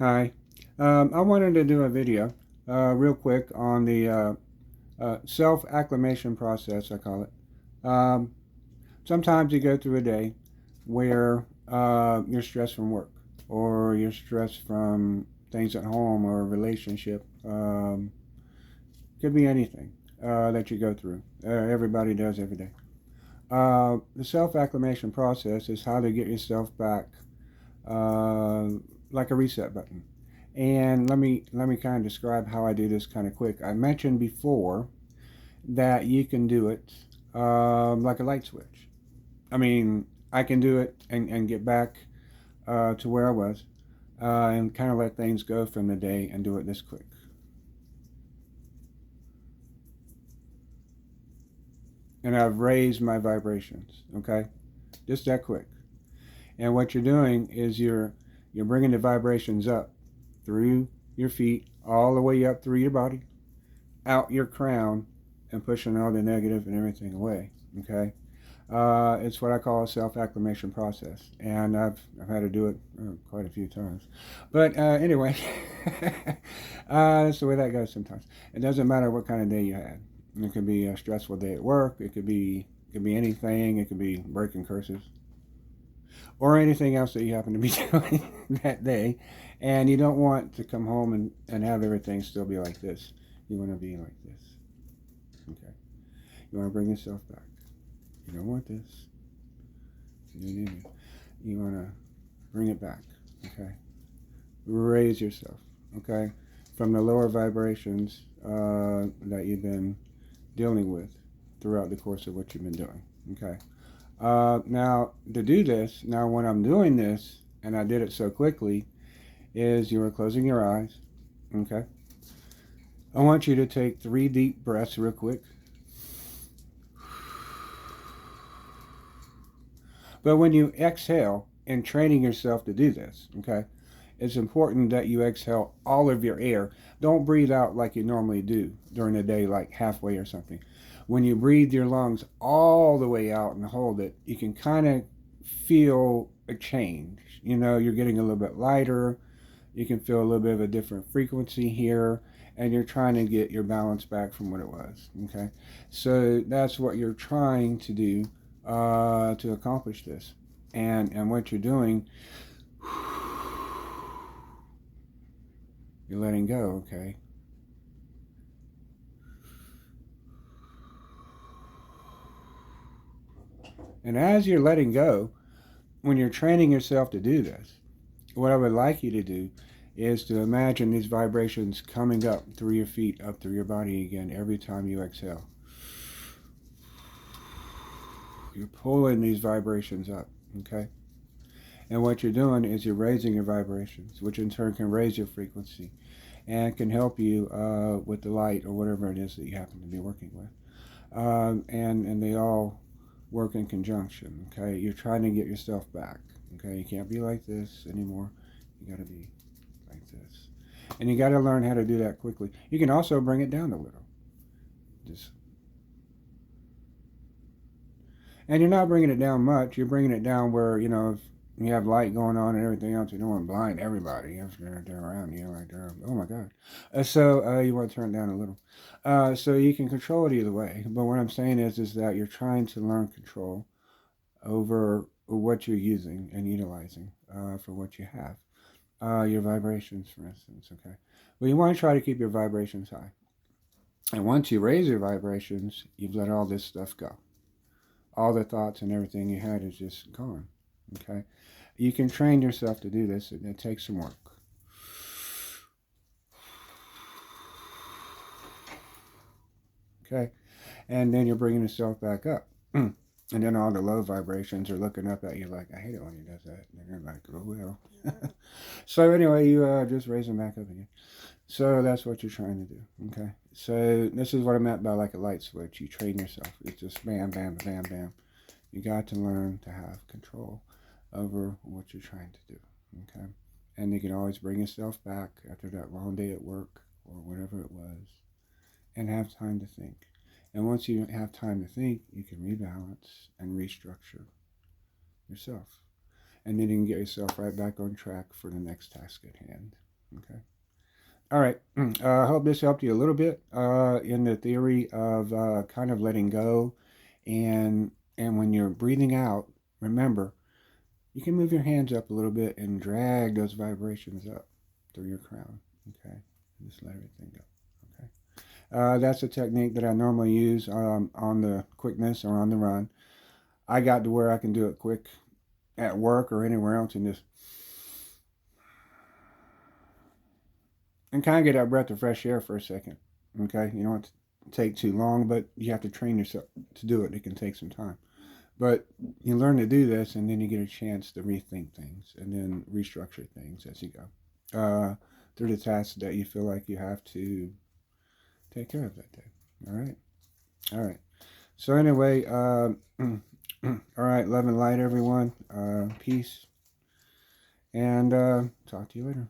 Hi. I wanted to do a video real quick on the self-acclimation process, I call it. Sometimes you go through a day where you're stressed from work or you're stressed from things at home or a relationship. Could be anything that you go through. Everybody does every day. The self-acclimation process is how to get yourself back uh, like a reset button. And let me kind of describe how I do this kind of quick. I mentioned before that you can do it like a light switch. I mean, I can do it and get back to where I was and kind of let things go from the day and do it this quick. And I've raised my vibrations, okay? Just that quick. And what you're doing is you're bringing the vibrations up through your feet, all the way up through your body, out your crown, and pushing all the negative and everything away. Okay, it's what I call a self-acclimation process, and I've had to do it quite a few times. But anyway, that's the way that goes sometimes. It doesn't matter what kind of day you had. It could be a stressful day at work. It could be anything. It could be breaking curses or anything else that you happen to be doing that day, and you don't want to come home and have everything still be like this. You want to be like this. Okay. You want to bring yourself back. You don't want this. You want to bring it back. Okay. Raise yourself. Okay. From the lower vibrations that you've been dealing with throughout the course of what you've been doing. Okay. Now, to do this, now when I'm doing this, and I did it so quickly, is you are closing your eyes. Okay. I want you to take 3 deep breaths real quick. But when you exhale, and training yourself to do this, okay, it's important that you exhale all of your air. Don't breathe out like you normally do during the day, like halfway or something. When you breathe your lungs all the way out and hold it, you can kind of feel a change. You know, you're getting a little bit lighter. You can feel a little bit of a different frequency here, and you're trying to get your balance back from what it was. Okay, so that's what you're trying to do to accomplish this. And what you're doing, you're letting go. Okay. And as you're letting go, when you're training yourself to do this, what I would like you to do is to imagine these vibrations coming up through your feet, up through your body again every time you exhale. You're pulling these vibrations up, okay? And what you're doing is you're raising your vibrations, which in turn can raise your frequency and can help you with the light or whatever it is that you happen to be working with. And they all work in conjunction, okay? You're trying to get yourself back, okay? You can't be like this anymore. You got to be like this. And you got to learn how to do that quickly. You can also bring it down a little. Just, and you're not bringing it down much. You're bringing it down where, you know, if you have light going on and everything else, you don't want to blind everybody. If they're around you, like, oh my God. So you want to turn it down a little. So you can control it either way. But what I'm saying is that you're trying to learn control over what you're using and utilizing for what you have. Your vibrations, for instance, okay? Well, you want to try to keep your vibrations high. And once you raise your vibrations, you've let all this stuff go. All the thoughts and everything you had is just gone, okay? You can train yourself to do this, and it takes some work. Okay? And then you're bringing yourself back up. And then all the low vibrations are looking up at you like, I hate it when he does that. And you're like, oh, well. So anyway, you just raise them back up again. So that's what you're trying to do, okay? So this is what I meant by like a light switch. You train yourself. It's just bam, bam, bam, bam. You got to learn to have control over what you're trying to do, okay? And you can always bring yourself back after that long day at work or whatever it was and have time to think. And once you have time to think, you can rebalance and restructure yourself. And then you can get yourself right back on track for the next task at hand. Okay. All right. I hope this helped you a little bit in the theory of kind of letting go, and when you're breathing out, remember you can move your hands up a little bit and drag those vibrations up through your crown. Okay. Just let everything go. Okay. That's a technique that I normally use on the quickness or on the run. I got to where I can do it quick at work or anywhere else and just and kind of get that breath of fresh air for a second. Okay, you don't have to take too long, but you have to train yourself to do it. It can take some time, but you learn to do this, and then you get a chance to rethink things and then restructure things as you go through the tasks that you feel like you have to take care of that day. All right, all right. So anyway, all right, love and light, everyone. Peace, and talk to you later.